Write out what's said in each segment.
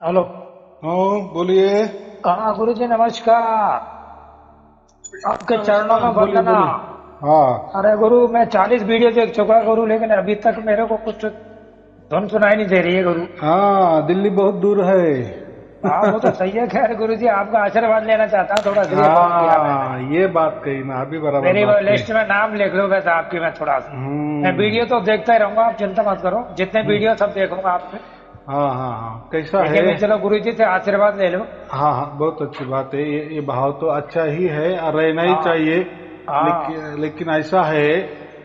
Hello. हाँ बोलिए। हाँ गुरु जी नमस्कार। आपके नमस्कार चरणों नमस्कार, में बोलिए वंदना। बोलिए। हाँ। अरे गुरु मैं 40 वीडियो देख चुका गुरु, लेकिन अभी तक मेरे को कुछ धुन सुनाई नहीं दे रही है गुरु। हाँ दिल्ली बहुत दूर है। हाँ वो तो सही है। खैर गुरु जी आपका आशीर्वाद लेना चाहता हूँ, थोड़ा इसलिए फोन किया मैंने। हाँ ये बात कही ना, अभी बराबर मेरी वो बात कही। लिस्ट में नाम लिख लो वैसे आपकी, मैं थोड़ा सा। मैं हम्म। वीडियो तो देखता ही रहूंगा, आप चिंता मत करो, जितने हम्म। वीडियो सब देखूंगा आपके। हाँ हाँ हाँ, कैसा है? लेकिन भी चलो गुरु जी से आशीर्वाद ले लो। हाँ हाँ, बहुत अच्छी बात है। ये भाव तो अच्छा ही है और रहना ही हाँ चाहिए। हाँ। लेकिन ऐसा है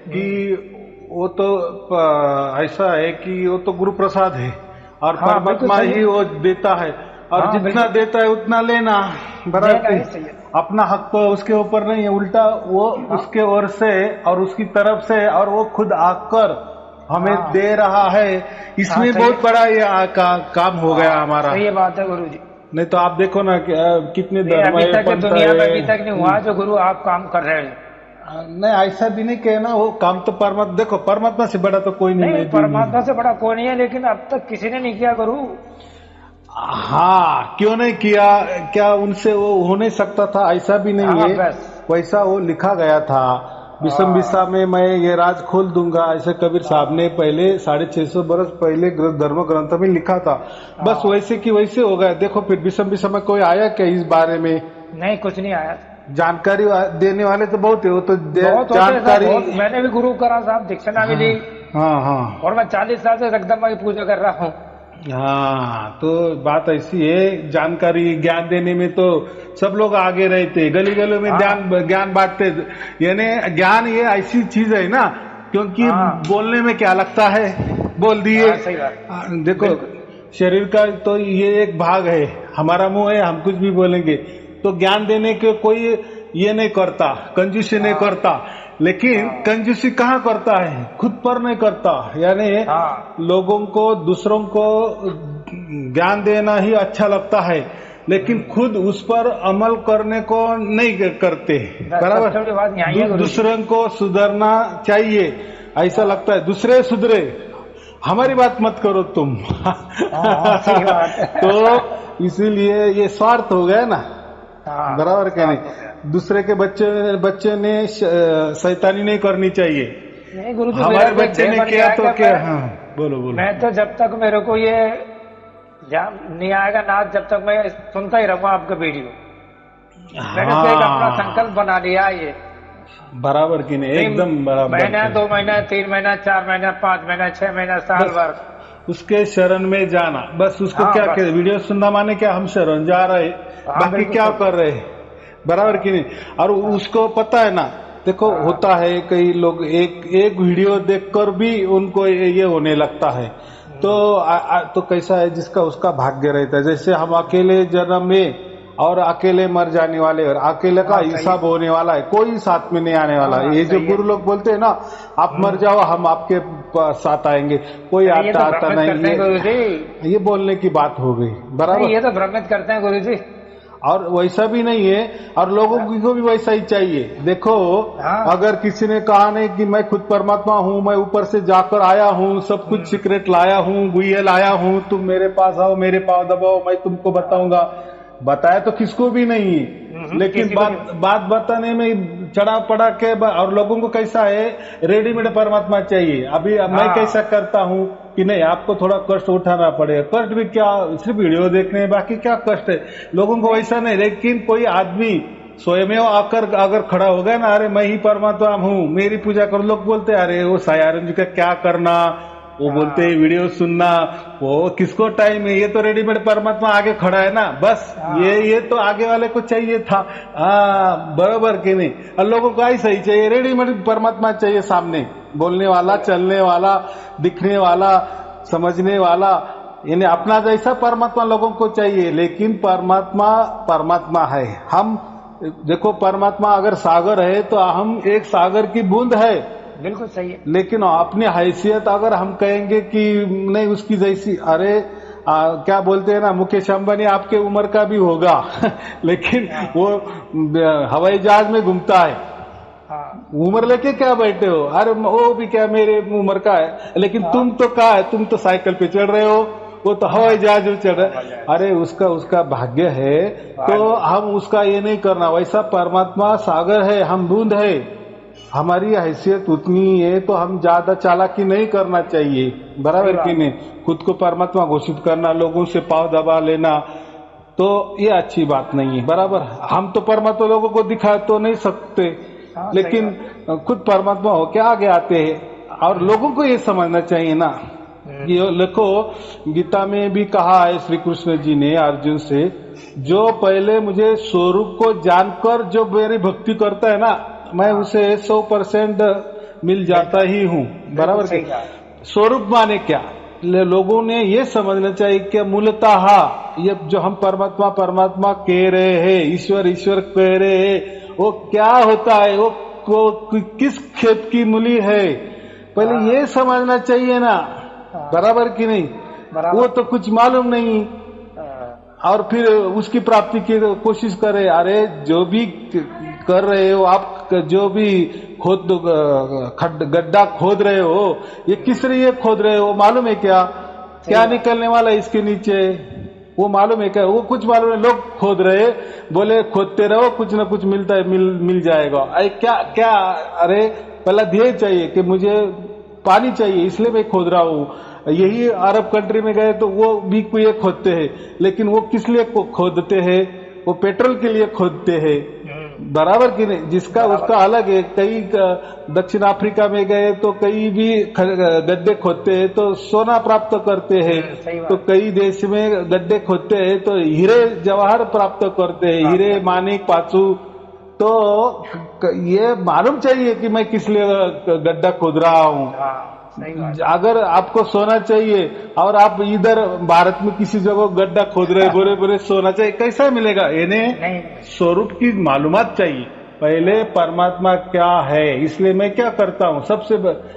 कि हम्म। वो तो ऐसा है कि वो तो गुरु प्रसाद है और हाँ बिल्कुल परमात्मा सही है। ही वो देता है। और हाँ जितना बिल्कुल। देता है उतना लेना। बराबर लेना कि ही सही है। अपना हक तो उसके ऊपर नहीं है, उल्टा वो हाँ उसके ओर से और उसकी तरफ से, और वो खुद आकर हमें हाँ दे रहा है। हाँ इसमें सही है। बहुत बड़ा ये काम हो गया हाँ हमारा। सही बात है गुरु जी। नहीं तो आप देखो ना कि, कितने ये धर्म अभी है, तक के पंथ दुनिया में है। अभी तक नहीं हुआ जो गुरु आप काम कर रहे हो। नहीं ऐसा भी नहीं कहना, वो काम तो परमात्मा, देखो परमात्मा से बड़ा तो कोई नहीं नहीं है दुनिया परमात्मा में। से बड़ा कोई नहीं है, लेकिन अब तक किसी ने नहीं किया गुरु। हाँ क्यों नहीं किया? क्या उनसे वो हो नहीं सकता था? ऐसा भी नहीं हाँ है। बस। वैसा वो लिखा गया था। विषम विसा हाँ में मैं ये राज खोल दूंगा, ऐसे कबीर साहब ने हाँ पहले 650 बरस पहले धर्म ग्रंथ में लिखा था। बस हाँ। वैसे की वैसे हो गया। देखो फिर विषम विसा में कोई आया क्या इस बारे में? नहीं कुछ नहीं आया था। जानकारी देने वाले तो बहुत है, वो तो बहुत होते हैं साहब, जानकारी। बहुत। मैंने भी गुरु करा साहब, दीक्षाना भी ली। हाँ हाँ हाँ और मैं 40 साल से जगदम्बा की पूजा कर रहा हूँ। हाँ, तो बात ऐसी है, जानकारी ज्ञान देने में तो सब लोग आगे रहते, गली गलियों में हाँ ज्ञान ज्ञान बांटते। यानी ज्ञान ये ऐसी चीज है ना, क्योंकि हाँ बोलने में क्या लगता है, बोल दिए। हाँ सही बात। देखो बिल्कुल। शरीर का तो ये एक भाग है, हमारा मुंह है, हम कुछ भी बोलेंगे। तो ज्ञान देने के कोई ये नहीं करता, कंजूसी नहीं हाँ करता। लेकिन हाँ कंजूसी कहाँ करता है? खुद पर नहीं करता। यानी हाँ लोगों को, दूसरों को ज्ञान देना ही अच्छा लगता है, लेकिन हम्म। खुद उस पर अमल करने को नहीं करते। बस बराबर। सबसे बड़ी बात यही है गुरु जी। दूसरों को सुधरना चाहिए, ऐसा हाँ लगता है। दूसरे सुधरे, हमारी बात मत करो तुम। हाँ हाँ सही बात तो है। इसीलिए ये स्वार्थ हो गया ना। हाँ बराबर क्या साफ हो गया। नहीं? दूसरे के बच्चे बच्चे ने शैतानी नहीं करनी चाहिए। नहीं गुरु जी, मेरा हमारे तो एक बच्चे ध्येय ने बन किया गया है तो कि क्या? हाँ बोलो बोलो। मैं तो जब तक मेरे को ये नहीं आएगा नाच, जब तक मैं सुनता ही रहूंगा आपका वीडियो। मैंने तो एक अपना संकल्प हाँ बना लिया है ये। बराबर की नहीं, तीन एकदम बराबर महीना, की। 2 महीना, 3 महीना, 4 महीना, 5 महीना, 6 महीना, साल बस भर। उसके शरण में जाना, बस उसको हाँ क्या बस। कहते, वीडियो सुनना माने क्या हम शरण जा रहे, हाँ बाकी बिल्कुल क्या सही। कर रहे? बराबर की नहीं? और हाँ उसको पता है ना। देखो हाँ होता है कई लोग एक एक वीडियो देखकर भी उनको ये होने लगता है। तो हम्म। तो कैसा है, जिसका उसका भाग्य रहता है। जैसे हम अकेले जन्म में और अकेले मर जाने वाले, और अकेले का हाँ सही है। हिसाब होने वाला है, कोई साथ में नहीं आने वाला है। हाँ ये जो सही है। गुरु लोग बोलते हैं ना, आप मर हम्म। जाओ हम आपके साथ आएंगे, कोई नहीं ये आता तो आता भ्रमित नहीं। करते हैं गुरु जी। ये बोलने की बात हो गई। नहीं बराबर। ये तो भ्रमित करते हैं गुरु जी। और वैसा भी नहीं है, और लोगों को भी वैसा ही चाहिए। देखो हाँ। अगर किसी ने कहा नहीं कि मैं खुद परमात्मा हूँ, मैं ऊपर से जाकर आया हूँ, सब कुछ हम्म। सीक्रेट लाया हूँ, गुयल आया हूँ, तुम मेरे पास आओ, मेरे पाँव दबाओ, मैं तुमको बताऊंगा। बताया तो किसको भी नहीं है। लेकिन किसी को बात नहीं। बात बताने में चढ़ा पड़ा के और लोगों को कैसा है, रेडीमेड परमात्मा चाहिए। अभी अब मैं कैसा हाँ करता हूँ कि नहीं, आपको थोड़ा कष्ट उठाना पड़ेगा। कष्ट भी क्या, सिर्फ वीडियो देखने, बाकी क्या कष्ट है? लोगों को नहीं। वैसा नहीं। लेकिन कोई आदमी स्वयं आकर अगर खड़ा हो गया ना, अरे मैं ही परमात्मा हूँ, मेरी पूजा करो, लोग बोलते हैं अरे वो सायारन जी का क्या करना, वो बोलते हैं हाँ वीडियो सुनना, वो किसको टाइम है? ये तो रेडीमेड परमात्मा आगे खड़ा है ना, बस हाँ ये तो आगे वाले को चाहिए था। बराबर कि नहीं? और लोगों को ऐसा ही चाहिए, रेडीमेड परमात्मा चाहिए सामने, बोलने वाला, सही बात। चलने वाला, दिखने वाला, समझने वाला। यानी अपना जैसा परमात्मा लोगों को चाहिए। लेकिन परमात्मा परमात्मा है। हम देखो, परमात्मा अगर सागर है तो हम एक सागर की बूंद है। बिल्कुल सही है। लेकिन अपनी हैसियत अगर हम कहेंगे कि नहीं उसकी जैसी, अरे क्या बोलते हैं ना, मुकेश अंबानी आपके उम्र का भी होगा। लेकिन हाँ वो हवाई जहाज में घूमता है। हाँ उम्र लेके क्या बैठे हो? अरे वो भी क्या मेरे उम्र का है, लेकिन तुम हाँ तो क्या है, तुम तो साइकिल पे चढ़ रहे हो, वो तो हवाई जहाज में चढ़ रहा है। अरे उसका भाग्य है, तो हम उसका ये नहीं करना। वैसा परमात्मा सागर है, हम बूंद है, हमारी हैसियत उतनी है, तो हम ज्यादा चालाकी नहीं करना चाहिए, बराबर कि नहीं। खुद को परमात्मा घोषित करना, लोगों से पांव दबा लेना, तो ये अच्छी बात नहीं है, बराबर। हम तो परमात्मा लोगों को दिखा तो नहीं सकते, लेकिन खुद परमात्मा होके आगे आते हैं। और लोगों को ये समझना चाहिए ना, ये देखो गीता में भी कहा है श्री कृष्ण जी ने अर्जुन से, जो पहले मुझे स्वरूप को जानकर जो मेरी भक्ति करता है ना, मैं उसे 100% मिल जाता ही हूँ, बराबर के। स्वरूप माने क्या, लोगों ने ये समझना चाहिए कि मूलतः ये जो हम परमात्मा परमात्मा कह रहे हैं, ईश्वर ईश्वर कह रहे हैं, वो क्या होता है, वो किस खेत की मूली है, पहले ये समझना चाहिए ना, बराबर कि नहीं। वो तो कुछ मालूम नहीं, और फिर उसकी प्राप्ति की कोशिश करे। अरे जो भी कर रहे हो आप, जो भी गड्ढा खोद रहे हो, ये किस लिए खोद रहे हो, मालूम है क्या, क्या निकलने वाला है इसके नीचे, वो मालूम है क्या, वो कुछ मालूम है। लोग खोद रहे, बोले खोदते रहो, कुछ ना कुछ मिलता है, मिल जाएगा। अरे क्या, अरे पहला ध्येय चाहिए कि मुझे पानी चाहिए, इसलिए मैं खोद रहा हूँ। यही अरब कंट्री में गए तो वो भी कुएं खोदते हैं, लेकिन वो किस लिए खोदते हैं, वो पेट्रोल के लिए खोदते हैं, बराबर कि नहीं। जिसका उसका अलग है। कई दक्षिण अफ्रीका में गए तो कई भी गड्ढे खोदते हैं तो सोना प्राप्त करते हैं, तो कई देश में गड्ढे खोदते हैं तो हीरे जवाहर प्राप्त करते हैं, हीरे मानिक पाचू। तो ये मालूम चाहिए कि मैं किस लिए गड्ढा खोद रहा हूँ। अगर आपको सोना चाहिए और आप इधर भारत में किसी जगह गड्ढा खोद रहे, बोरे बोरे सोना चाहिए, कैसा मिलेगा। इन्हें स्वरूप की मालूमात चाहिए, पहले परमात्मा क्या है। इसलिए मैं क्या करता हूँ, सबसे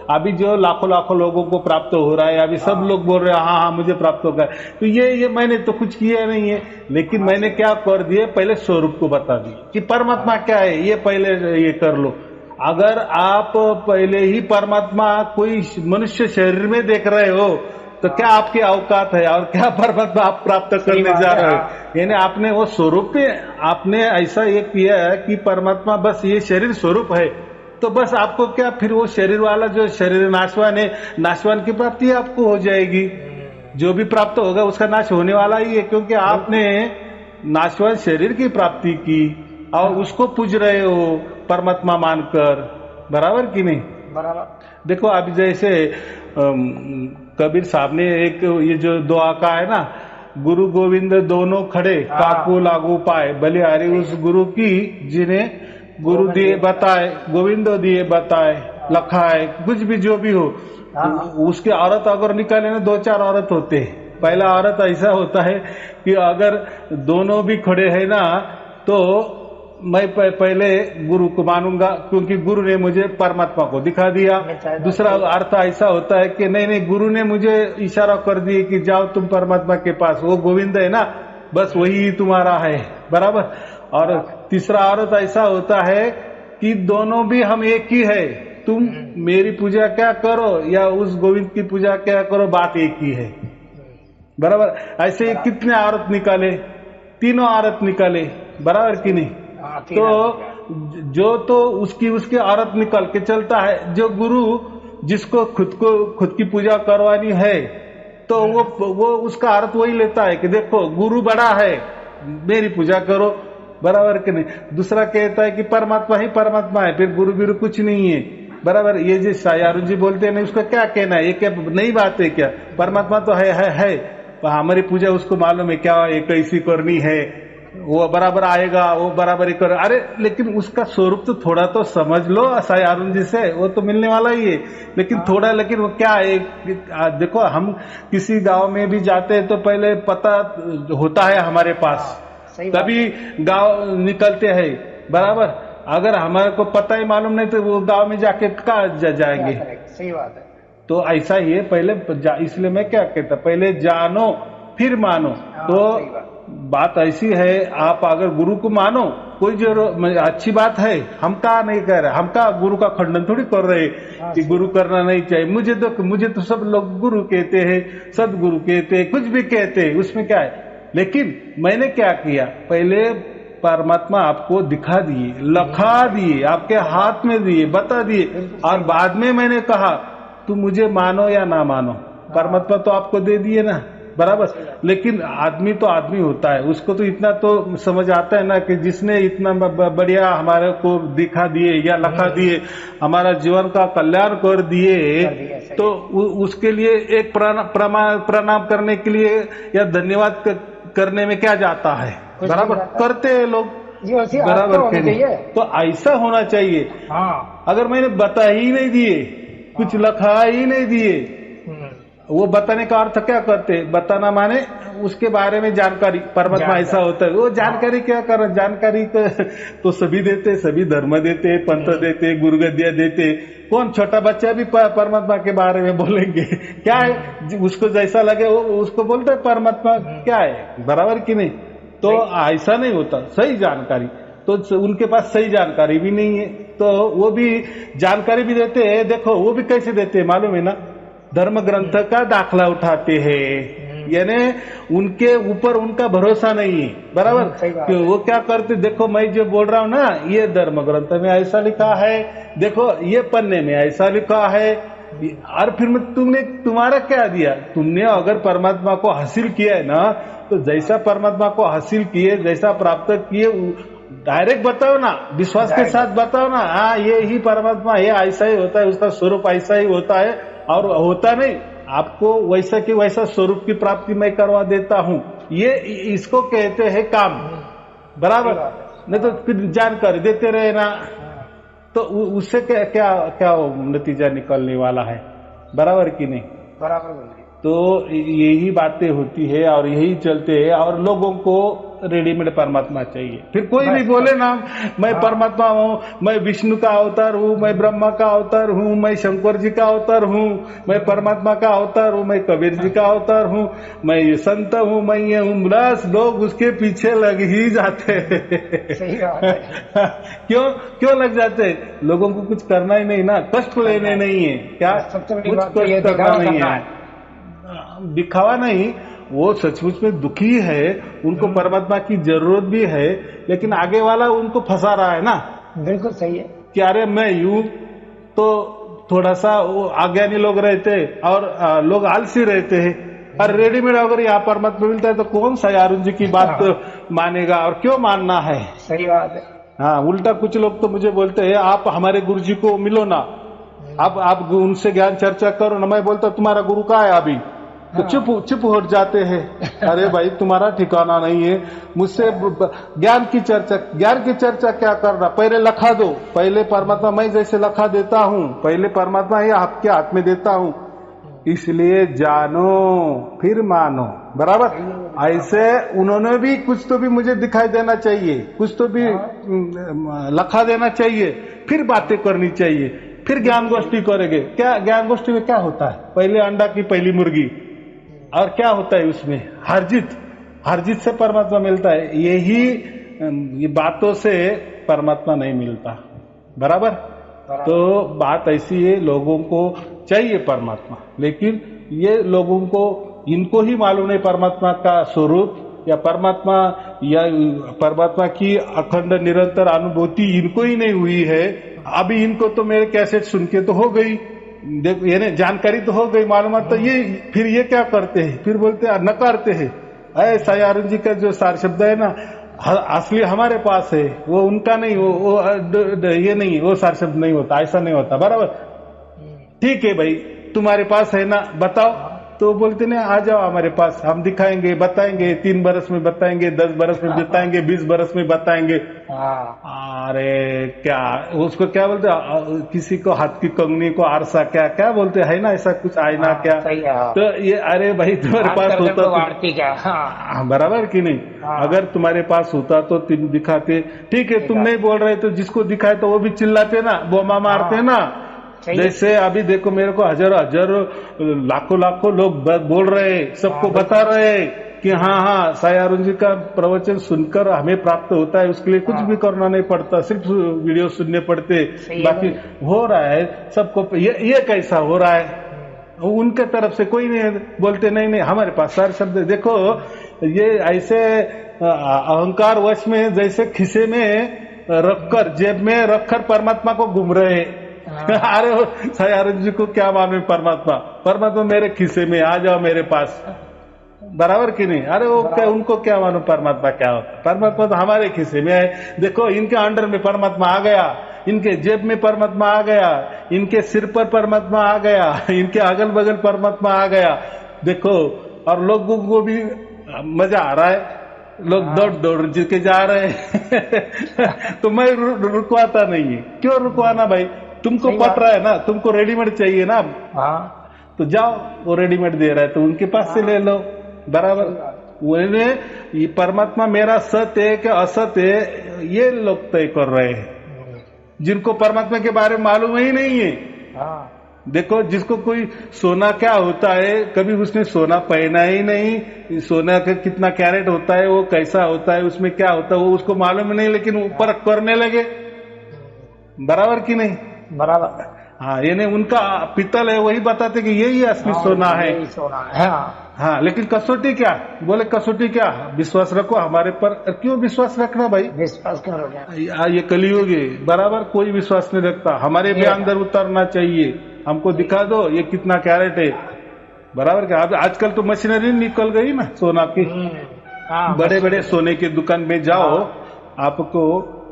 अभी जो लाखों लोगों को प्राप्त हो रहा है, अभी सब लोग बोल रहे हैं हाँ मुझे प्राप्त होगा, तो ये मैंने तो कुछ किया नहीं है, लेकिन मैंने क्या कर दिए, पहले स्वरूप को बता दिए कि परमात्मा क्या है, ये पहले ये कर लो। अगर आप पहले ही परमात्मा कोई मनुष्य शरीर में देख रहे हो, तो क्या आपकी औकात है, और क्या परमात्मा आप प्राप्त करने जा रहे हो। यानी आपने वो स्वरूप पे आपने ऐसा ये किया है कि परमात्मा बस ये शरीर स्वरूप है, तो बस आपको क्या, फिर वो शरीर वाला जो शरीर नाशवान है, नाशवान की प्राप्ति आपको हो जाएगी। जो भी प्राप्त होगा उसका नाश होने वाला ही है, क्योंकि आपने नाशवान शरीर की प्राप्ति की और उसको पूज रहे हो परमात्मा मानकर, बराबर कि नहीं। बराबर। देखो अभी जैसे कबीर साहब ने एक ये जो दुआ का है ना, गुरु गोविंद दोनों खड़े, काकू लागू पाए, बलिहारी उस गुरु की जिन्हें गुरु दिए बताए, गोविंद दिए बताए, लखाए, कुछ भी जो भी हो। उसके औरत अगर निकाले ना, 2-4 औरत होते हैं। पहला औरत ऐसा होता है कि अगर दोनों भी खड़े हैं ना, तो मैं पहले गुरु को मानूंगा, क्योंकि गुरु ने मुझे परमात्मा को दिखा दिया। दूसरा अर्थ ऐसा होता है कि नहीं गुरु ने मुझे इशारा कर दिया कि जाओ तुम परमात्मा के पास, वो गोविंद है ना, बस वही तुम्हारा है, बराबर। और तीसरा अर्थ ऐसा होता है कि दोनों भी हम एक ही है, तुम मेरी पूजा क्या करो या उस गोविंद की पूजा क्या करो, बात एक ही है, बराबर। ऐसे कितने औरत निकाले, तीनों औरत निकाले, बराबर कि नहीं। तो जो तो उसकी औरत निकल के चलता है, जो गुरु जिसको खुद की पूजा करवानी है, तो वो उसका अर्थ वही लेता है कि देखो गुरु बड़ा है, मेरी पूजा करो, बराबर कि नहीं। दूसरा कहता है कि परमात्मा ही परमात्मा है, फिर गुरु कुछ नहीं है, बराबर। ये जो अरुण जी बोलते हैं, उसका क्या कहना है, ये क्या नई बात है क्या, परमात्मा तो है, हमारी पूजा उसको मालूम है क्या, ये कैसी करनी है, वो बराबर आएगा, वो बराबर ही कर। अरे लेकिन उसका स्वरूप तो थोड़ा तो समझ लो साई अरुण जी से, वो तो मिलने वाला ही है, लेकिन थोड़ा, लेकिन वो क्या है, देखो हम किसी गांव में भी जाते हैं तो पहले पता होता है हमारे पास, तभी गांव निकलते हैं, बराबर। अगर हमारे को पता ही मालूम नहीं तो वो गांव में जाके कहाँ जाएंगे। सही बात है। तो ऐसा ही है, पहले इसलिए मैं क्या कहता, पहले जानो फिर मानो। तो बात ऐसी है, आप अगर गुरु को मानो कोई जो अच्छी बात है, हम का नहीं कह रहे, हम का गुरु का खंडन थोड़ी कर रहे कि गुरु करना नहीं चाहिए। मुझे तो सब लोग गुरु कहते हैं, सदगुरु कहते हैं, कुछ भी कहते हैं, उसमें क्या है। लेकिन मैंने क्या किया, पहले परमात्मा आपको दिखा दिए, लखा दिए, आपके हाथ में दिए, बता दिए, और बाद में मैंने कहा तुम मुझे मानो या ना मानो, परमात्मा तो आपको दे दिए ना, बराबर। लेकिन आदमी तो आदमी होता है, उसको तो इतना तो समझ आता है ना कि जिसने इतना बढ़िया हमारे को दिखा दिए या लखा दिए, हमारा जीवन का कल्याण कर दिए, तो उसके लिए एक प्रणाम करने के लिए या धन्यवाद करने में क्या जाता है, बराबर करते हैं लोग, बराबर। तो ऐसा होना चाहिए। हाँ, अगर मैंने बता ही नहीं दिए, कुछ लखा ही नहीं दिए, वो बताने का अर्थ क्या करते, बताना माने उसके बारे में जानकारी, परमात्मा ऐसा होता है, वो जानकारी क्या कर, जानकारी तो सभी देते, सभी धर्म देते, पंथ देते, गुरुगद्या देते, कौन छोटा बच्चा भी परमात्मा के बारे में बोलेंगे, क्या है उसको जैसा लगे वो उसको बोलते हैं परमात्मा क्या है, बराबर कि नहीं। तो ऐसा नहीं होता, सही जानकारी तो उनके पास सही जानकारी भी नहीं है, तो वो भी जानकारी भी देते हैं। देखो वो भी कैसे देते हैं मालूम है ना, धर्म ग्रंथ का दाखला उठाते हैं, यानी उनके ऊपर उनका भरोसा नहीं है, बराबर। वो क्या करते, देखो मैं जो बोल रहा हूँ ना, ये धर्म ग्रंथ में ऐसा लिखा है, देखो ये पन्ने में ऐसा लिखा है, और फिर तुमने तुम्हारा क्या दिया, तुमने अगर परमात्मा को हासिल किया है ना, तो जैसा परमात्मा को हासिल किए, जैसा प्राप्त किए, डायरेक्ट बताओ ना, विश्वास के साथ बताओ ना, हाँ ये ही परमात्मा, ये ऐसा ही होता है, उसका स्वरूप ऐसा ही होता है, और होता नहीं, आपको वैसा कि वैसा स्वरूप की प्राप्ति मैं करवा देता हूँ, ये इसको कहते हैं काम, बराबर। नहीं तो फिर जानकारी देते रहे ना, तो उससे क्या क्या क्या नतीजा निकलने वाला है, बराबर कि नहीं, बराबर। तो यही बातें होती है और यही चलते हैं, और लोगों को रेडीमेड परमात्मा चाहिए। फिर कोई भी बोले ना मैं परमात्मा हूँ, मैं विष्णु का अवतार हूँ, मैं ब्रह्मा का अवतार हूँ, मैं शंकर जी का अवतार हूँ, मैं परमात्मा का अवतार हूँ, मैं कबीर जी का अवतार हूँ, मैं ये संत हूँ, मैं ये हूँ, बस लोग उसके पीछे लग ही जाते हैं। सही बात है। क्यों लग जाते हैं, लोगों को कुछ करना ही नहीं ना, कष्ट लेने नहीं है, क्या सबसे बड़ी कुछ बात तो ये कष्ट करना नहीं दिखावा है, दिखावा नहीं, वो सचमुच में दुखी है, उनको परमात्मा की जरूरत भी है, लेकिन आगे वाला उनको फंसा रहा है ना। बिल्कुल सही है कि अरे मैं यूं, तो थोड़ा सा वो अज्ञानी लोग रहते और लोग आलसी रहते हैं, और रेडीमेड अगर यहाँ परमात्मा मिलता है तो कौन सा यार जी की बात मानेगा, और क्यों मानना है। सही बात है। हाँ, उल्टा कुछ लोग तो मुझे बोलते हैं आप हमारे गुरु जी को मिलो ना, आप उनसे ज्ञान चर्चा करो ना। मैं बोलता तुम्हारा गुरु कहाँ है अभी, तो चुप हट जाते हैं। अरे भाई तुम्हारा ठिकाना नहीं है, मुझसे ज्ञान की चर्चा क्या करना, पहले लखा दो, पहले परमात्मा मैं जैसे लखा देता हूँ, पहले परमात्मा ही आपके हाथ में देता हूँ, इसलिए जानो फिर मानो, बराबर। ऐसे उन्होंने भी कुछ तो भी मुझे दिखाई देना चाहिए, कुछ तो भी लखा देना चाहिए, फिर बातें करनी चाहिए, फिर ज्ञान गोष्ठी करेंगे। क्या ज्ञान गोष्ठी में क्या होता है, पहले अंडा की पहली मुर्गी, और क्या होता है उसमें हार जीत से परमात्मा मिलता है। ये बातों से परमात्मा नहीं मिलता, बराबर। तो बात ऐसी है, लोगों को चाहिए परमात्मा, लेकिन ये लोगों को इनको ही मालूम नहीं परमात्मा का स्वरूप, या परमात्मा की अखंड निरंतर अनुभूति इनको ही नहीं हुई है। अभी इनको तो मेरे कैसेट सुन के तो हो गई, देखो यानी जानकारी तो हो गई, मालूमात, तो ये क्या करते हैं, फिर बोलते हैं नकारते हैं, ऐसा यारुण जी का जो सार शब्द है ना, असली हमारे पास है, वो उनका नहीं, वो ये नहीं, वो सार शब्द नहीं होता, ऐसा नहीं होता, बराबर। ठीक है भाई तुम्हारे पास है ना, बताओ, तो बोलते ना आ जाओ हमारे पास, हम दिखाएंगे, बताएंगे, 3 बरस में बताएंगे, 10 बरस में बताएंगे, 20 बरस में बताएंगे। अरे क्या उसको क्या बोलते, किसी को हाथ की कंगनी को आरसा क्या क्या बोलते है ना, ऐसा कुछ आईना क्या, तो ये अरे भाई तुम्हारे पास होता तो बराबर कि नहीं, अगर तुम्हारे पास होता तो तुम दिखाते। ठीक है तुम नहीं बोल रहे तो जिसको दिखाए तो वो भी चिल्लाते ना, बोमा मारते ना। जैसे अभी देखो मेरे को हजारों लाखों लोग बोल रहे, सबको बता रहे कि हाँ साई अरुण जी का प्रवचन सुनकर हमें प्राप्त होता है, उसके लिए कुछ भी करना नहीं पड़ता, सिर्फ वीडियो सुनने पड़ते, बाकी हो रहा है सबको। ये कैसा हो रहा है, उनके तरफ से कोई नहीं बोलते नहीं हमारे पास सारे शब्द। देखो ये ऐसे अहंकार वश में जैसे खिसे में रखकर, जेब में रखकर परमात्मा को घूम रहे हैं। अरे साई अरुण जी को क्या मालूम परमात्मा, परमात्मा मेरे खिसे में, आ जाओ मेरे पास, बराबर कि नहीं? अरे वो क्या, उनको क्या मालूम परमात्मा क्या होता है? परमात्मा तो हमारे खिसे में है। देखो इनके अंडर में परमात्मा आ गया, इनके जेब में परमात्मा आ गया, इनके सिर पर परमात्मा आ गया, इनके अगल बगल परमात्मा आ गया। देखो और लोगों को भी मजा आ रहा है, लोग दौड़ के जा रहे हैं। तो मैं रुकवाता नहीं है। क्यों रुकवाना भाई? तुमको पट रहा है ना, तुमको रेडीमेड चाहिए ना, तो जाओ, वो रेडीमेड दे रहा है तो उनके पास से ले लो, बराबर। उन्हें ये परमात्मा मेरा सत्य है कि असत्य है, ये लोग तय कर रहे हैं, जिनको परमात्मा के बारे में मालूम ही नहीं है। देखो जिसको कोई सोना क्या होता है, कभी उसने सोना पहना ही नहीं, सोना का कितना कैरेट होता है, वो कैसा होता है, उसमें क्या होता है, वो उसको मालूम नहीं, लेकिन ऊपर करने लगे, बराबर कि नहीं? बराबर। हाँ, यानी उनका पित्तल है, वही बताते कि यही असली सोना है। हाँ, लेकिन कसौटी क्या बोले? कसौटी क्या? विश्वास रखो हमारे पर। क्यों विश्वास रखना भाई? विश्वास क्यों रखना? ये कलयुग है, बराबर। कोई विश्वास नहीं रखता, हमारे भी अंदर उतरना चाहिए, हमको दिखा दो ये कितना कैरेट है, बराबर। क्या आजकल तो मशीनरी निकल गई ना सोना की, बड़े बड़े सोने की दुकान में जाओ, आपको,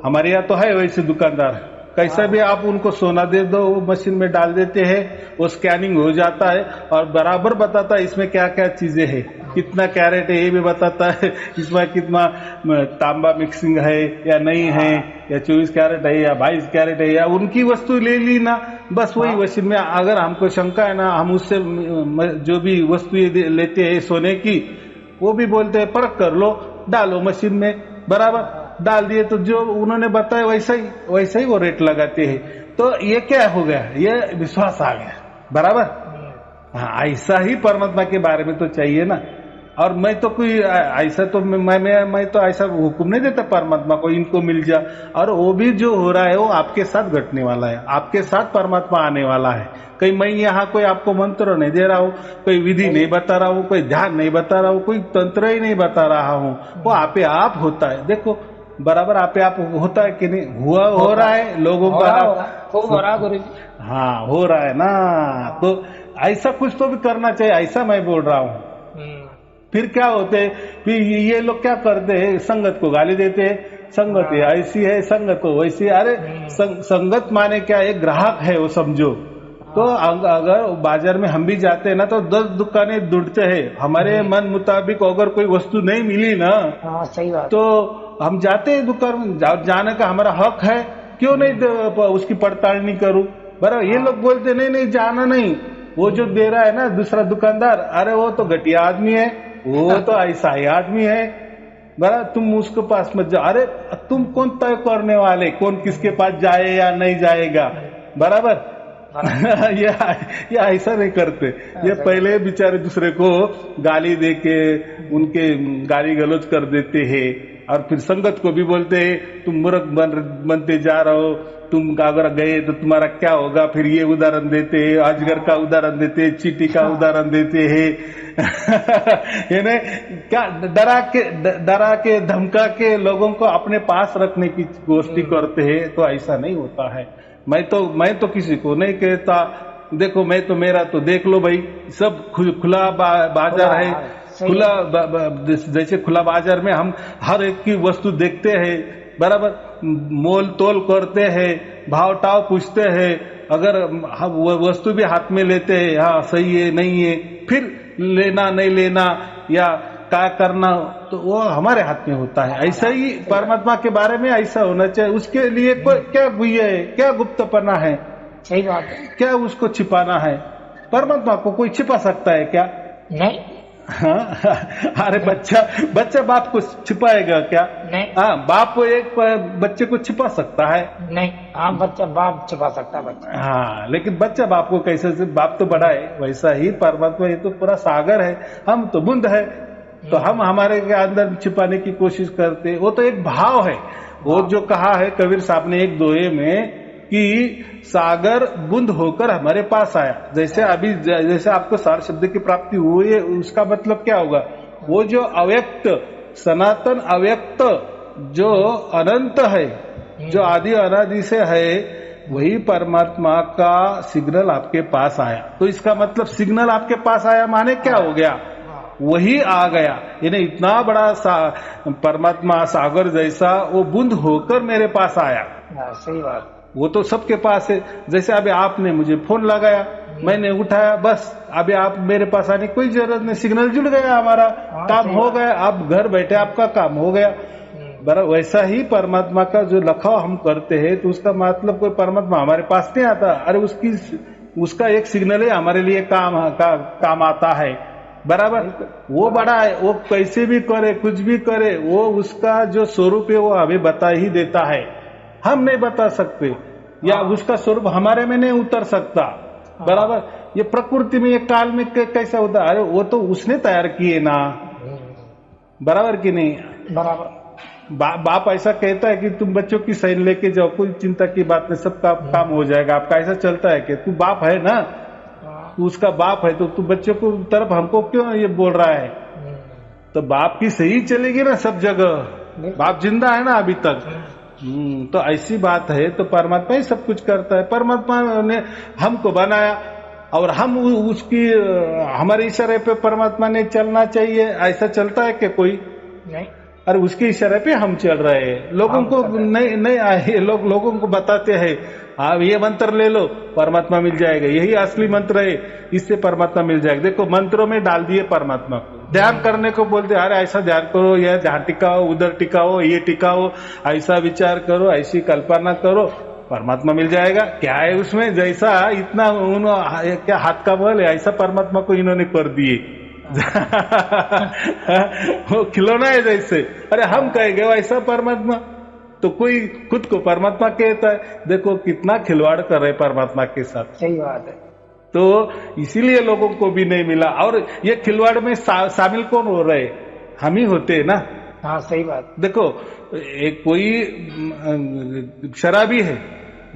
हमारे यहाँ तो है वैसे दुकानदार, कैसा भी आप उनको सोना दे दो, वो मशीन में डाल देते हैं, वो स्कैनिंग हो जाता है और बराबर बताता है इसमें क्या क्या चीजें हैं, कितना कैरेट है ये भी बताता है, इसमें कितना तांबा मिक्सिंग है या नहीं है, या 24 कैरेट है या 22 कैरेट है, या उनकी वस्तु ले ली ना, बस वही मशीन में। अगर हमको शंका है ना, हम उससे जो भी वस्तु लेते हैं सोने की, वो भी बोलते हैं परख कर लो, डालो मशीन में, बराबर। डाल दिए तो जो उन्होंने बताया वैसा ही वो रेट लगाते हैं। तो ये क्या हो गया? ये विश्वास आ गया, बराबर। हाँ, ऐसा ही परमात्मा के बारे में तो चाहिए ना। और मैं तो कोई ऐसा तो मैं तो ऐसा हुक्म नहीं देता परमात्मा को इनको मिल जा, और वो भी जो हो रहा है वो आपके साथ घटने वाला है, आपके साथ परमात्मा आने वाला है। कहीं मैं यहाँ कोई आपको मंत्र नहीं दे रहा हूँ, कोई विधि नहीं बता रहा हूँ, कोई ध्यान नहीं बता रहा हूँ, कोई तंत्र ही नहीं बता रहा हूँ, वो आपे आप होता है। देखो बराबर आपे आप होता है कि नहीं? हो रहा है लोगों का, हो रहा गुरु जी। हाँ हो रहा है ना। तो ऐसा कुछ तो भी करना चाहिए, ऐसा मैं बोल रहा हूँ। फिर क्या होते, फिर ये लोग क्या करते हैं, संगत को गाली देते हैं, संगत ऐसी है, संगत वैसी। अरे संगत माने क्या? एक ग्राहक है वो, समझो। तो अगर बाजार में हम भी जाते हैं ना, तो 10 दुकानें ढूंढते हैं, हमारे मन मुताबिक अगर कोई वस्तु नहीं मिली ना, सही बात, तो हम जाते हैं दुकान में, जाने का हमारा हक है, क्यों नहीं उसकी पड़ताल नहीं करूं, बराबर। ये लोग बोलते नहीं जाना नहीं, वो जो दे रहा है ना दूसरा दुकानदार, अरे वो तो घटिया आदमी है, वो तो ऐसा ही आदमी है, बराबर, तुम उसके पास मत जाओ। अरे तुम कौन तय करने वाले, कौन किसके पास जाए या नहीं जाएगा, बराबर। ये ऐसा नहीं करते, ये पहले बेचारे दूसरे को गाली देके उनके गाली गलौज कर देते हैं, और फिर संगत को भी बोलते हैं तुम मूर्ख बनते जा रहे हो, तुम अगर गए तो तुम्हारा क्या होगा। फिर ये उदाहरण देते हैं, अजगर का उदाहरण देते हैं, चींटी का उदाहरण देते हैं। यानी क्या डरा के धमका के लोगों को अपने पास रखने की कोशिश करते हैं। तो ऐसा नहीं होता है। मैं तो किसी को नहीं कहता, देखो मैं तो मेरा तो देख लो भाई, सब खुला बाजार है, खुला जैसे खुला बाजार में हम हर एक की वस्तु देखते हैं, बराबर, मोल तोल करते हैं, भाव टाव पूछते हैं, अगर हम वस्तु भी हाथ में लेते हैं, हाँ सही है नहीं है, फिर लेना नहीं लेना या क्या करना, तो वो हमारे हाथ में होता है। ऐसा ही परमात्मा के बारे में ऐसा होना चाहिए। उसके लिए क्या गुह्य है, क्या गुप्तपना है? सही बात है। क्या उसको छिपाना है? परमात्मा को कोई छिपा सकता है क्या? नहीं। हाँ, अरे बच्चा बाप को छिपाएगा क्या? नहीं। हाँ, बाप को एक बच्चे को छिपा सकता है? नहीं। हाँ, बच्चा बाप छिपा सकता है बच्चा। हाँ, लेकिन बच्चा बाप को कैसे? बाप तो बड़ा है, वैसा ही परमात्मा, ये तो पूरा सागर है, हम तो बूंद है, तो हम हमारे के अंदर छिपाने की कोशिश करते। वो तो एक भाव है। वो जो कहा है कबीर साहब ने एक दोहे में कि सागर बूंद होकर हमारे पास आया। जैसे अभी जैसे आपको सार शब्द की प्राप्ति हुई है, उसका मतलब क्या होगा? वो जो अव्यक्त सनातन अव्यक्त जो अनंत है, जो आदि अनादि से है, वही परमात्मा का सिग्नल आपके पास आया। तो इसका मतलब सिग्नल आपके पास आया माने क्या हो गया? वही आ गया। यानी इतना बड़ा परमात्मा सागर जैसा वो बूंद होकर मेरे पास आया। सही बात। वो तो सबके पास है। जैसे अभी आपने मुझे फोन लगाया, मैंने उठाया, बस अभी आप मेरे पास आने की कोई जरूरत नहीं, सिग्नल जुड़ गया, हमारा काम हो गया। आप घर बैठे आपका काम हो गया। बराबर वैसा ही परमात्मा का जो लखाव हम करते हैं, तो उसका मतलब कोई परमात्मा हमारे पास नहीं आता। अरे उसका एक सिग्नल है हमारे लिए काम आता है। बराबर वो बड़ा है, वो कैसे भी करे कुछ भी करे, वो उसका जो स्वरूप है वो हमें बता ही देता है। हम नहीं बता सकते, या उसका स्वरूप हमारे में नहीं उतर सकता। बराबर ये प्रकृति में ये काल में कैसा होता है? अरे वो तो उसने तैयार किए ना। बराबर कि नहीं? बराबर। बाप ऐसा कहता है कि तुम बच्चों की सैन लेके जाओ, कोई चिंता की बात नहीं, सबका काम हो जाएगा। आपका ऐसा चलता है कि तू बाप है ना, तू उसका बाप है, तो तू बच्चों को तरफ हमको क्यों ये बोल रहा है? तो बाप की सही चलेगी ना सब जगह। बाप जिंदा है ना अभी तक। तो ऐसी बात है। तो परमात्मा ही सब कुछ करता है। परमात्मा ने हमको बनाया और हम उसकी हमारे इशारे पे परमात्मा ने चलना चाहिए। ऐसा चलता है कि कोई नहीं? अरे उसके इशारे पे हम चल रहे हैं। लोगों को नहीं आए, लोगों को बताते हैं आप ये मंत्र ले लो परमात्मा मिल जाएगा, यही असली मंत्र है, इससे परमात्मा मिल जाएगा। देखो मंत्रों में डाल दिए परमात्मा को। ध्यान करने को बोलते, अरे ऐसा ध्यान करो, यह ध्यान टिकाओ, उधर टिकाओ, ये टिकाओ, ऐसा विचार करो, ऐसी कल्पना करो, परमात्मा मिल जाएगा। क्या है उसमें? जैसा इतना क्या हाथ का बल है, ऐसा परमात्मा को इन्होंने कर दिए। वो खिलौना है जैसे। अरे हम कहेंगे वैसा परमात्मा, तो कोई खुद को परमात्मा कहता है। देखो कितना खिलवाड़ कर रहे परमात्मा के साथ। सही बात है। तो इसीलिए लोगों को भी नहीं मिला। और ये खिलवाड़ में शामिल कौन हो रहे? हम ही होते हैं ना। हाँ सही बात। देखो एक कोई शराबी है,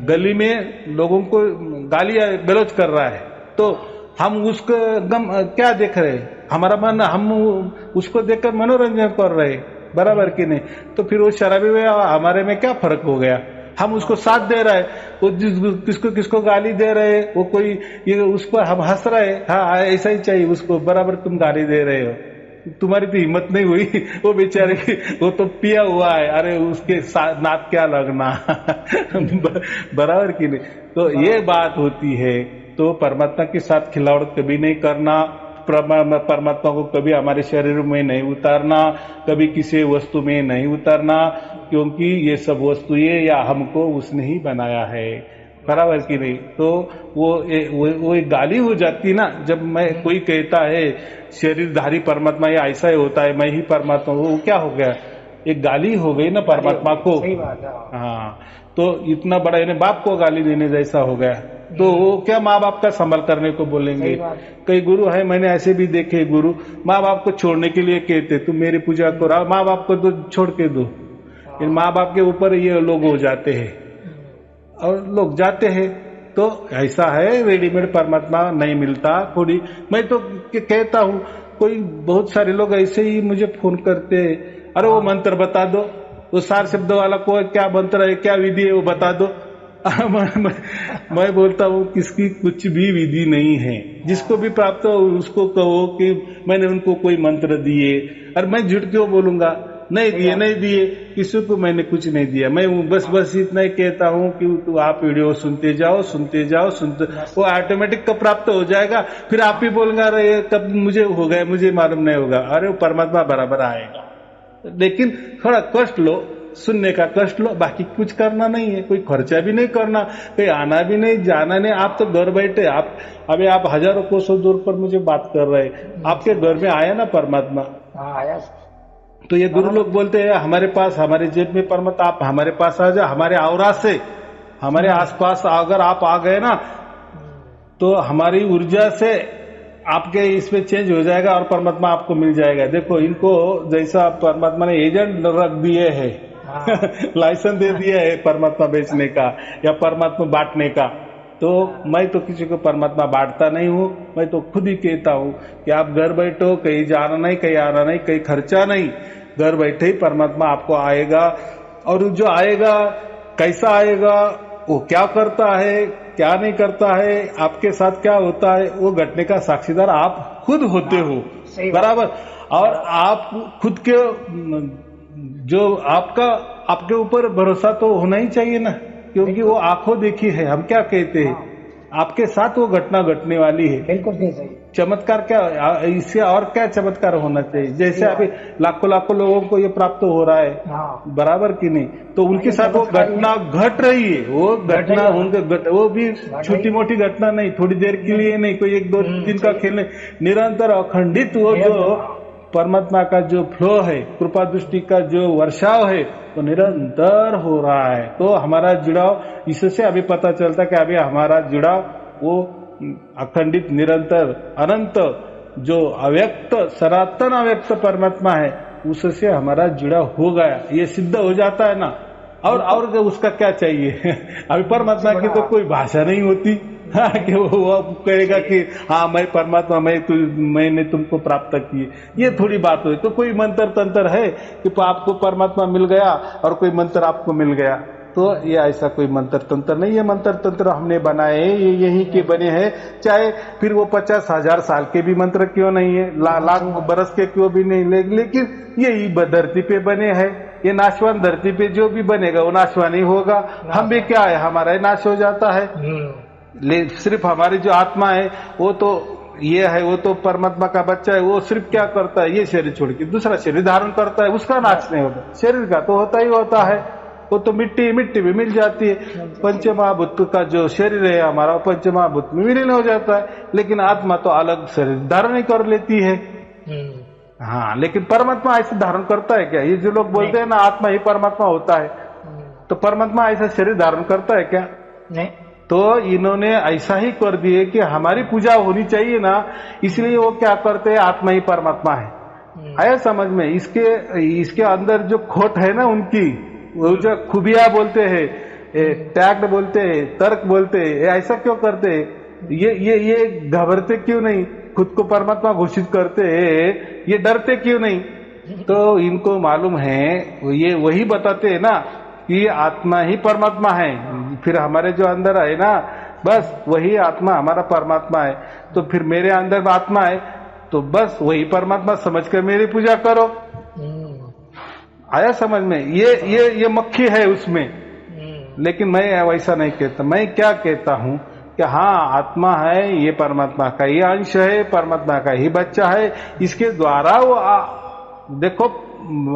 गली में लोगों को गालियां गलौज कर रहा है, तो हम उसको क्या देख रहे हैं? हमारा मन, हम उसको देखकर मनोरंजन कर रहे हैं। बराबर कि नहीं? तो फिर वो शराबी में हमारे में क्या फर्क हो गया? हम उसको साथ दे रहे हैं, वो किसको गाली दे रहे हैं, वो कोई ये उसको हम हंस रहे हैं। हाँ ऐसा ही चाहिए उसको। बराबर तुम गाली दे रहे हो, तुम्हारी तो हिम्मत नहीं हुई। वो बेचारे वो तो पिया हुआ है, अरे उसके नाक क्या लगना। बराबर कि नहीं? तो ये बात होती है। तो परमात्मा के साथ खिलवाड़ कभी नहीं करना, परमात्मा को कभी हमारे शरीर में नहीं उतारना, कभी किसी वस्तु में नहीं उतारना, क्योंकि ये सब वस्तुएं या हमको उसने ही बनाया है। बराबर की नहीं? तो वो एक गाली हो जाती ना, जब मैं कोई कहता है शरीरधारी परमात्मा या ऐसा ही होता है, मैं ही परमात्मा, वो क्या हो गया? एक गाली हो गई ना परमात्मा को। सही बात है। हाँ, तो इतना बड़ा इन्हें बाप को गाली देने जैसा हो गया। तो वो क्या माँ बाप का संभाल करने को बोलेंगे? कई गुरु है, मैंने ऐसे भी देखे, गुरु माँ बाप को छोड़ने के लिए कहते, तुम मेरी पूजा करो, माँ बाप को तो छोड़ के दो। इन माँ बाप के ऊपर ये लोग हो जाते हैं और लोग जाते हैं। तो ऐसा है, रेडीमेड परमात्मा नहीं मिलता। थोड़ी मैं तो कहता हूँ, कोई बहुत सारे लोग ऐसे ही मुझे फोन करते, अरे वो मंत्र बता दो, वो सार शब्द वाला कोई क्या मंत्र है, क्या विधि है, वो बता दो। मैं बोलता हूँ किसकी कुछ भी विधि नहीं है। जिसको भी प्राप्त हो उसको कहो कि मैंने उनको कोई मंत्र दिए। और मैं झूठ क्यों बोलूंगा? नहीं दिए, किसी को मैंने कुछ नहीं दिया। मैं बस इतना ही कहता हूँ कि तो आप वीडियो सुनते जाओ, वो ऑटोमेटिक कब प्राप्त हो जाएगा। फिर आप ही बोलेंगे अरे कब मुझे हो गया, मुझे मालूम नहीं होगा। अरे वो परमात्मा बराबर आएगा, लेकिन थोड़ा कष्ट लो, सुनने का कष्ट लो, बाकी कुछ करना नहीं है। कोई खर्चा भी नहीं करना, कहीं आना भी नहीं, जाना नहीं। आप तो घर बैठे, अभी आप हजारों कोसों दूर पर मुझे बात कर रहे हैं, आपके घर में आया ना परमात्मा। आया। तो ये गुरु लोग बोलते हैं हमारे पास, हमारे जेब में परमात्मा, आप हमारे पास आ जाओ, हमारे औरा से, हमारे आसपास अगर आप आ गए ना, तो हमारी ऊर्जा से आपके इसमें चेंज हो जाएगा और परमात्मा आपको मिल जाएगा। देखो इनको जैसा परमात्मा ने एजेंट रख दिए है, हाँ। लाइसेंस दे दिया है परमात्मा बेचने का या परमात्मा बांटने का, तो मैं तो किसी को परमात्मा बांटता नहीं हूँ। मैं तो खुद ही कहता हूँ कि आप घर बैठो, कहीं जाना नहीं, कहीं आना नहीं, कहीं खर्चा नहीं, घर बैठे ही परमात्मा आपको आएगा। और जो आएगा कैसा आएगा, वो क्या करता है क्या नहीं करता है, आपके साथ क्या होता है, वो घटने का साक्षीदार आप खुद होते हो। सही बात। बराबर। और आप खुद के जो आपके ऊपर भरोसा तो होना ही चाहिए ना, क्योंकि वो आंखों देखी है। हम क्या कहते हैं, आपके साथ वो घटना घटने वाली है। बिल्कुल नहीं सही। चमत्कार क्या, इससे और क्या चमत्कार होना चाहिए। जैसे अभी लाखों लाखों लोगों को ये प्राप्त हो रहा है, हाँ। बराबर कि नहीं, तो उनके साथ वो घटना घट रही है। वो घटना उनके वो भी छोटी मोटी घटना नहीं, थोड़ी देर के लिए नहीं, कोई एक दो दिन का खेल नहीं, निरंतर अखंडित वो जो परमात्मा का जो फ्लो है, कृपा दृष्टि का जो वर्षाव है, वो निरंतर हो रहा है। तो हमारा जुड़ाव, इससे अभी पता चलता कि अभी हमारा जुड़ाव वो अखंडित निरंतर अनंत जो अव्यक्त सनातन अव्यक्त परमात्मा है, उससे हमारा जुड़ाव हो गया, ये सिद्ध हो जाता है ना। और उसका क्या चाहिए अभी परमात्मा की तो कोई भाषा नहीं होती। हाँ, कि वो कहेगा कि हाँ मैं परमात्मा, मैंने तुमको प्राप्त किए, ये थोड़ी बात हुई। तो कोई मंत्र तंत्र है कि आपको परमात्मा मिल गया और कोई मंत्र आपको मिल गया, तो ये ऐसा कोई मंत्र तंत्र नहीं है। मंत्र तंत्र हमने बनाए, ये यहीं के बने हैं, चाहे फिर वो 50,000 साल के भी मंत्र क्यों नहीं है, लाख बरस के क्यों भी नहीं, लेकिन यही धरती पे बने हैं। ये नाशवान धरती पे जो भी बनेगा वो नाशवान ही होगा। हम भी क्या है, हमारा ही नाश हो जाता है। सिर्फ हमारी जो आत्मा है वो तो ये है, वो तो परमात्मा का बच्चा है, वो सिर्फ क्या करता है, ये शरीर छोड़ के दूसरा शरीर धारण करता है, उसका नाश नहीं होता। शरीर का तो होता ही होता है, वो तो मिट्टी भी मिल जाती है। पंचमहाभूत का जो शरीर है हमारा, पंचमहाभूत में विलीन हो जाता है, लेकिन आत्मा तो अलग शरीर धारण कर लेती है। हाँ, लेकिन परमात्मा ऐसे धारण करता है क्या? ये जो लोग बोलते हैं ना आत्मा ही परमात्मा होता है, तो परमात्मा ऐसा शरीर धारण करता है क्या? नहीं। तो इन्होंने ऐसा ही कर दिए कि हमारी पूजा होनी चाहिए ना, इसलिए वो क्या करते हैं, आत्मा ही परमात्मा है। आया समझ में? इसके अंदर जो खोट है ना उनकी, वो जो खूबियां बोलते हैं, टैक्ट बोलते हैं, तर्क बोलते हैं, ऐसा क्यों करते हैं? ये घबरते क्यों नहीं, खुद को परमात्मा घोषित करते हैं, ये डरते क्यों नहीं? तो इनको मालूम है, ये वही बताते हैं ना कि आत्मा ही परमात्मा है। फिर हमारे जो अंदर है ना, बस वही आत्मा हमारा परमात्मा है। तो फिर मेरे अंदर आत्मा है, तो बस वही परमात्मा समझकर मेरी पूजा करो। आया समझ में? ये मक्खी है उसमें। लेकिन मैं वैसा नहीं कहता। मैं क्या कहता हूं कि हाँ, आत्मा है, ये परमात्मा का ही अंश है, परमात्मा का ही बच्चा है। इसके द्वारा वो देखो,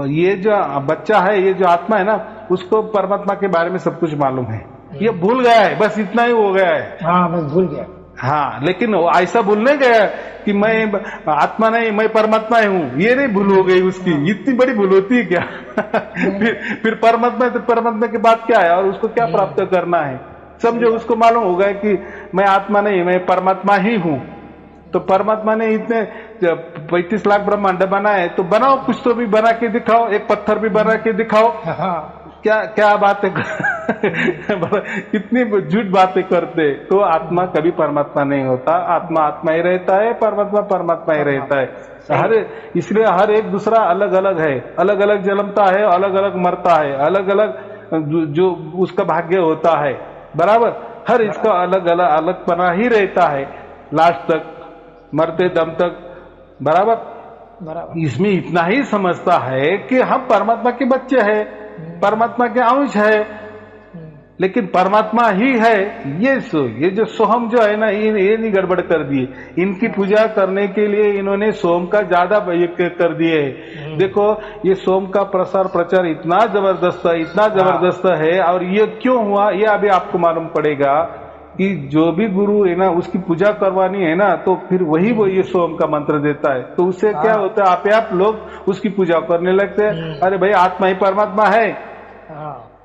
ये जो बच्चा है, ये जो आत्मा है ना, उसको परमात्मा के बारे में सब कुछ मालूम है। ये भूल गया है, बस इतना ही हो गया है। हाँ, बस भूल गया। हाँ, लेकिन वो ऐसा भूल नहीं गया कि मैं आत्मा नहीं, मैं परमात्मा ही हूँ, ये नहीं भूल हो गई उसकी। इतनी बड़ी भूल होती है क्या? फिर परमात्मा के बाद क्या है और उसको क्या प्राप्त करना है? समझो, उसको मालूम होगा कि मैं आत्मा नहीं, मैं परमात्मा ही हूँ। तो परमात्मा ने इतने 35 लाख ब्रह्मांड बनाए, तो बनाओ, कुछ तो भी बना के दिखाओ, एक पत्थर भी बना के दिखाओ। क्या बातें कितनी झूठ बातें करते। तो आत्मा कभी परमात्मा नहीं होता, आत्मा आत्मा ही रहता है, परमात्मा परमात्मा ही रहता है। इसलिए हर एक दूसरा अलग अलग है, अलग अलग जन्मता है, अलग अलग मरता है, अलग अलग जो उसका भाग्य होता है, बराबर। हर इसका अलग अलग अलग पना ही रहता है लास्ट तक, मरते दम तक, बराबर। इसमें इतना ही समझता है कि हम परमात्मा के बच्चे हैं, परमात्मा के अंश है, लेकिन परमात्मा ही है। ये जो सोहम जो है ना, ये नहीं गड़बड़ कर दिए। इनकी पूजा करने के लिए इन्होंने सोम का ज्यादा कर दिए है। देखो, ये सोम का प्रसार प्रचार इतना जबरदस्त है। और ये क्यों हुआ, ये अभी आपको मालूम पड़ेगा कि जो भी गुरु है ना, उसकी पूजा करवानी है ना, तो फिर वही वो ये सोम का मंत्र देता है। तो उससे क्या होता है, आप लोग उसकी पूजा करने लगते हैं। अरे भाई, आत्मा ही परमात्मा है।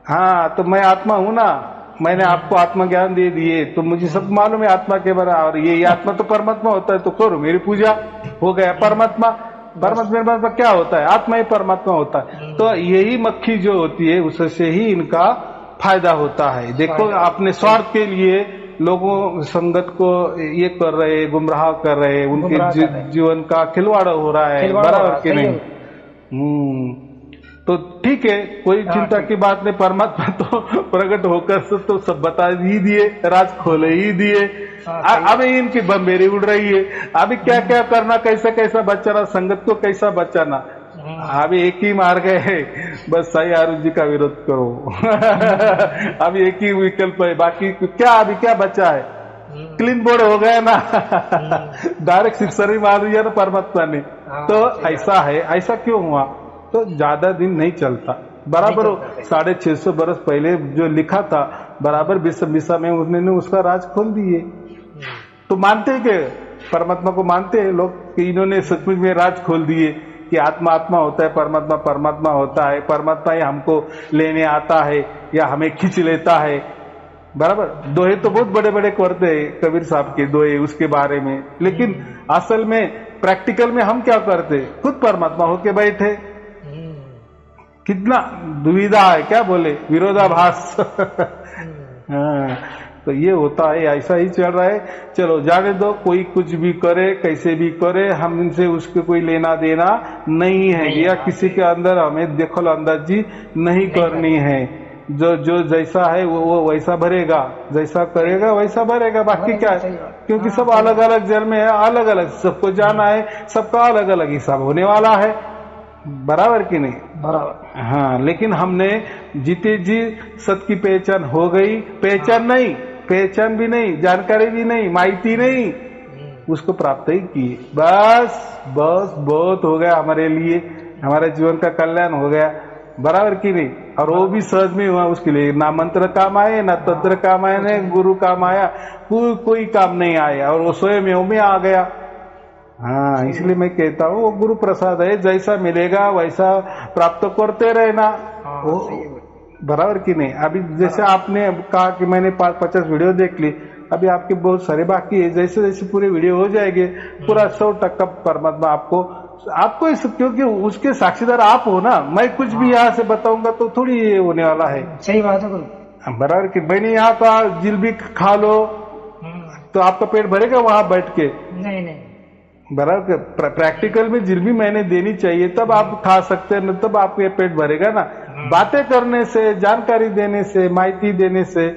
हाँ, तो मैं आत्मा हूं ना, मैंने आपको आत्मज्ञान दे दिए तो मुझे सब मालूम है आत्मा के बारे, और ये आत्मा तो परमात्मा होता है, तो करो मेरी पूजा, हो गया परमात्मा। परमात्मा क्या होता है? आत्मा ही परमात्मा होता है। तो यही मक्खी जो होती है उससे ही इनका फायदा होता है। देखो अपने स्वार्थ के लिए लोगों संगत को ये कर रहे, गुमराह कर रहे, उनके जीवन का खिलवाड़ हो रहा है, बराबर कि नहीं? तो ठीक है, कोई चिंता की बात नहीं। परमात्मा तो प्रकट होकर तो सब बता ही दिए, राज खोले ही दिए। अभी इनकी बम्बेरी उड़ रही है, अभी क्या क्या करना, कैसा कैसा बचाना, संगत को कैसा बचाना। अभी एक ही मार्ग है, बस साई आरुष जी का विरोध करो। अभी एक ही विकल्प है, बाकी क्या अभी क्या बचा है? क्लीन बोर्ड हो गया ना। डायरेक्ट सिक्सर ही मार दिया ना परमात्मा ने। तो ऐसा है, ऐसा क्यों हुआ? तो ज्यादा दिन नहीं चलता, बराबर 650 बरस पहले जो लिखा था बराबर बिसा में उन्होंने उसका राज खोल दिए। तो मानते हैं कि परमात्मा को मानते हैं लोग कि इन्होंने सचमुच में राज खोल दिए कि आत्मा आत्मा होता है, परमात्मा परमात्मा होता है, परमात्मा ही हमको लेने आता है या हमें खींच लेता है। बराबर दोहे तो बहुत बड़े बड़े करते हैं कबीर साहब के दोहे उसके बारे में, लेकिन असल में प्रैक्टिकल में हम क्या करते? खुद परमात्मा होके बैठे। कितना दुविधा है, क्या बोले, विरोधाभास। हाँ, तो ये होता है, ऐसा ही चल रहा है। चलो जाने दो, कोई कुछ भी करे, कैसे भी करे, हम इनसे उसके कोई लेना देना नहीं है, या किसी के अंदर हमें दखल अंदाजी नहीं करनी है। जो जैसा है वो वैसा भरेगा, जैसा करेगा वैसा भरेगा, बाकी क्या है? क्योंकि सब अलग अलग जल में है, अलग अलग सबको जाना है, सबका अलग अलग हिसाब होने वाला है, बराबर कि नहीं? बराबर। हाँ, लेकिन हमने जीते जी सत की पहचान हो गई, पहचान भी नहीं, जानकारी भी नहीं, माहिती नहीं, उसको प्राप्त ही की, बस बहुत हो गया हमारे लिए, हमारे जीवन का कल्याण हो गया, बराबर कि नहीं? और वो भी सहज में हुआ, उसके लिए ना मंत्र काम आए, ना तंत्र काम आए, ना गुरु काम आया, कोई काम नहीं आया, और वो स्वयं में आ गया। हाँ, इसलिए मैं कहता हूँ वो गुरु प्रसाद है, जैसा मिलेगा वैसा प्राप्त करते रहना। बराबर कि नहीं? अभी जैसे आपने कहा कि मैंने 50 वीडियो देख ली, अभी आपके बहुत सारे बाकी है, जैसे जैसे पूरे वीडियो हो जाएंगे पूरा 100% परमात्मा आपको क्योंकि उसके साक्षीदार आप हो ना। मैं कुछ भी यहाँ से बताऊंगा तो थोड़ी ये होने वाला है। सही बात है गुरु। बराबर कि मैंने यहाँ का जिलेबी खा लो तो आपका पेट भरेगा वहां बैठ के? नहीं। बराबर, प्रैक्टिकल में जिलेबी मैंने देनी चाहिए, तब आप खा सकते हैं, तब आपको ये पेट भरेगा ना। बातें करने से, जानकारी देने से, माहिती देने से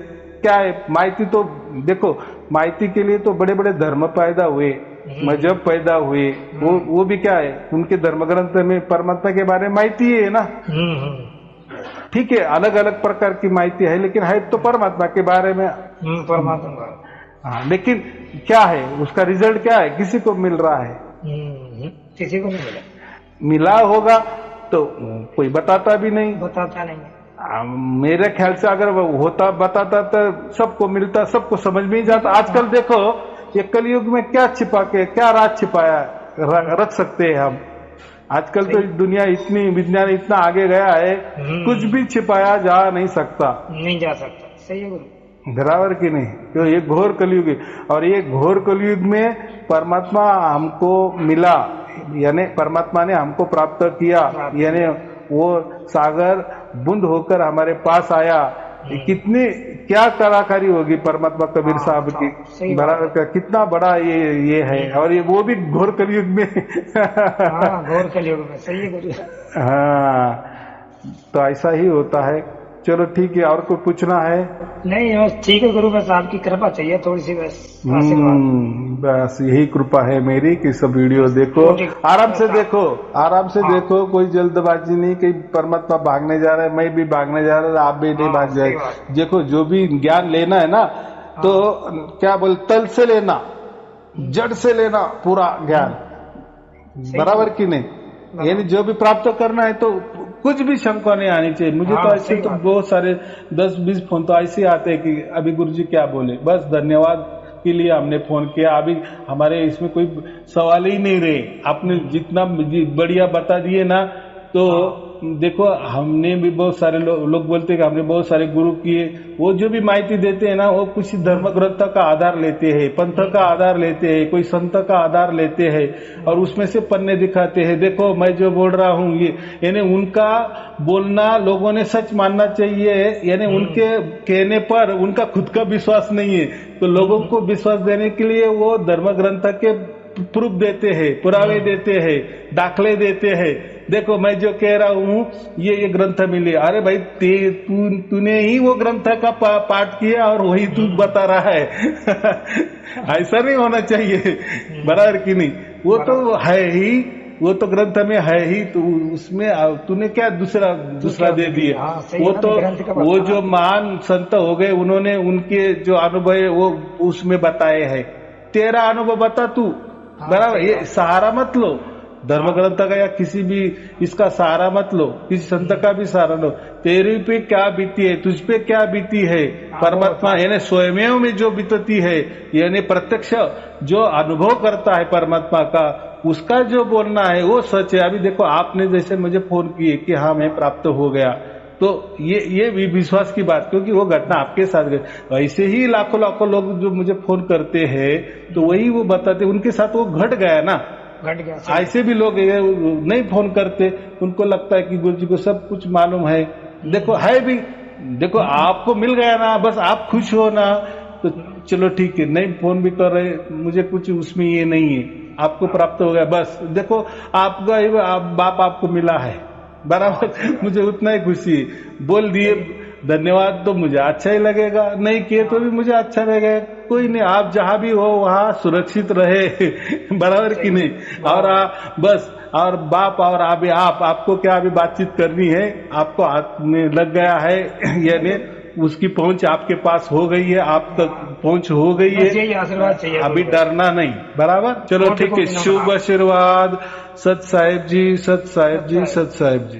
क्या है? माहिती तो देखो, माहिती के लिए तो बड़े बड़े धर्म पैदा हुए, मजहब पैदा हुए, वो भी क्या है? उनके धर्म ग्रंथ में परमात्मा के बारे में माहिती है ना। ठीक है, अलग अलग प्रकार की माहिती है, लेकिन है तो परमात्मा के बारे में, परमात्मा। हाँ, लेकिन क्या है उसका रिजल्ट? क्या है? किसी को मिल रहा है? किसी को नहीं मिला होगा तो कोई बताता भी नहीं, मेरे ख्याल से अगर वो होता बताता तो सबको मिलता, सबको समझ में ही जाता। आजकल देखो ये कलयुग में क्या छिपा के, क्या राज छिपाया रख सकते हैं हम। आजकल तो दुनिया इतनी, विज्ञान इतना आगे गया है, कुछ भी छिपाया जा नहीं सकता। सही है गुरु। बराबर की नहीं? तो ये घोर कलयुग है, और ये घोर कलयुग में परमात्मा हमको मिला, यानी परमात्मा ने हमको प्राप्त किया, यानी वो सागर बूंद होकर हमारे पास आया। कितनी क्या कलाकारी होगी परमात्मा कबीर साहब की, बराबर का कितना बड़ा ये है, और ये वो भी घोर कलयुग में। घोर कलयुग में, सही है। हाँ, तो ऐसा ही होता है। चलो ठीक है, और कोई पूछना है? नहीं, बस ठीक है गुरु, बस आपकी कृपा चाहिए थोड़ी सी, बस आशीर्वाद। बस यही कृपा है मेरी कि सब वीडियो देखो, आराम से देखो, आराम से देखो, कोई जल्दबाजी नहीं। कहीं परमात्मा भागने जा रहा है, मैं भी भागने जा रहा है, आप भी नहीं भाग जाए। देखो, जो भी ज्ञान लेना है ना, तो क्या बोल, तल से लेना, जड़ से लेना पूरा ज्ञान, बराबर की नहीं? यानी जो भी प्राप्त करना है तो कुछ भी शंका नहीं आनी चाहिए। मुझे तो ऐसे तो बहुत सारे 10-20 फोन तो ऐसे आते हैं कि अभी गुरुजी क्या बोले, बस धन्यवाद के लिए हमने फोन किया। अभी हमारे इसमें कोई सवाल ही नहीं रहे, आपने जितना बढ़िया बता दिए ना, तो देखो हमने भी बहुत सारे लोग बोलते हैं कि हमने बहुत सारे गुरु किए, वो जो भी माहिती देते हैं ना वो कुछ धर्म ग्रंथ का आधार लेते हैं, पंथ का आधार लेते हैं, कोई संत का आधार लेते हैं और उसमें से पन्ने दिखाते हैं। देखो मैं जो बोल रहा हूँ ये, यानी उनका बोलना लोगों ने सच मानना चाहिए, यानी उनके कहने पर उनका खुद का विश्वास नहीं है, तो लोगों को विश्वास देने के लिए वो धर्म ग्रंथ के प्रूफ देते हैं, पुरावे देते हैं, दाखले देते हैं। देखो मैं जो कह रहा हूँ ये ग्रंथ मिले, अरे भाई तूने ही वो ग्रंथ का पाठ किया और वही तू बता रहा है ऐसा नहीं होना चाहिए, बराबर कि नहीं? वो तो है ही, वो तो ग्रंथ में है ही, तो उसमें तूने क्या दूसरा दे दिया। वो तो वो जो महान संत हो गए उन्होंने उनके जो अनुभव है वो उसमें बताए हैं, तेरा अनुभव बता तू, बराबर? ये सहारा मत लो धर्म ग्रंथ का या किसी भी इसका सहारा मत लो, किसी संत का भी सहारा लो। तेरे पे क्या बीती है, तुझ पे क्या बीती है, परमात्मा यानी स्वयं में जो बीतती है, यानी प्रत्यक्ष जो अनुभव करता है परमात्मा का, उसका जो बोलना है वो सच है। अभी देखो आपने जैसे मुझे फोन किए कि हाँ मैं प्राप्त हो गया, तो ये भी विश्वास की बात, क्योंकि वो घटना आपके साथ गई। वैसे ही लाखों लाखों लोग जो मुझे फोन करते हैं तो वही वो बताते, उनके साथ वो घट गया ना, घट गया। ऐसे भी लोग नहीं फोन करते, उनको लगता है कि गुरु जी को सब कुछ मालूम है। देखो है भी, देखो आपको मिल गया ना, बस आप खुश हो ना, तो चलो ठीक है, नहीं फोन भी कर रहे, मुझे कुछ उसमें ये नहीं है, आपको प्राप्त हो गया बस। देखो आपका बाप आपको मिला है, बराबर, मुझे उतना ही खुशी है। बोल दिए धन्यवाद तो मुझे अच्छा ही लगेगा, नहीं किए तो भी मुझे अच्छा लगेगा, कोई नहीं, आप जहां भी हो वहां सुरक्षित रहे बराबर कि नहीं? और बस, और बाप और अभी आपको क्या अभी बातचीत करनी है, आपको हाथ में लग गया है यानी उसकी पहुंच आपके पास हो गई है, आप तक पहुंच हो गई है, आशीर्वाद चाहिए, अभी डरना नहीं, बराबर? चलो ठीक है, शुभ आशीर्वाद। सत साहेब जी, सत साहेब जी, सत साहेब जी।